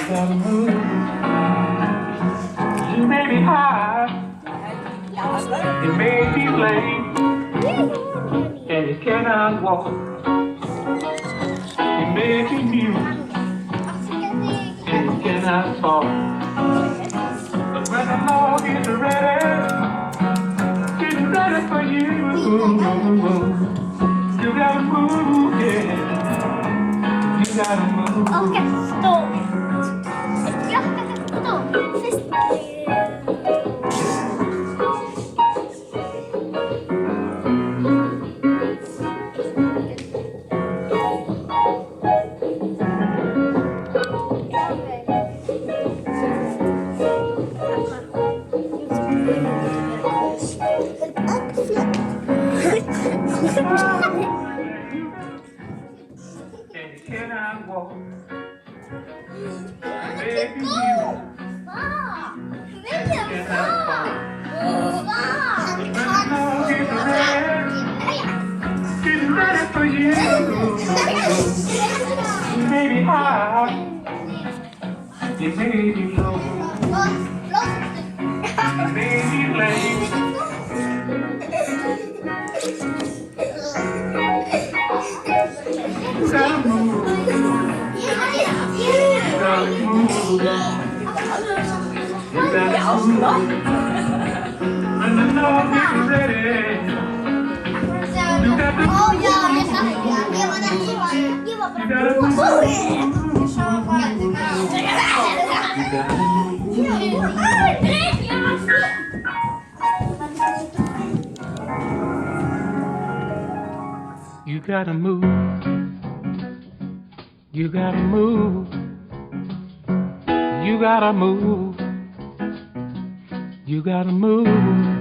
Gotta move. You may be high, you may be late, and you cannot walk. You may be mute, and you cannot talk. But when the Lord is ready, He's ready for you. You gotta move, yeah. You gotta move. Okay, stop. Ja, stop. And you cannot walk. Let's go. Wow. Let's go. He's ready for you. You may be high, you may be low, you may be late. You gotta move, you gotta move, you gotta move. When the Lord is ready, you got to move. You gotta move. You gotta move. You gotta move. You gotta move. You gotta move.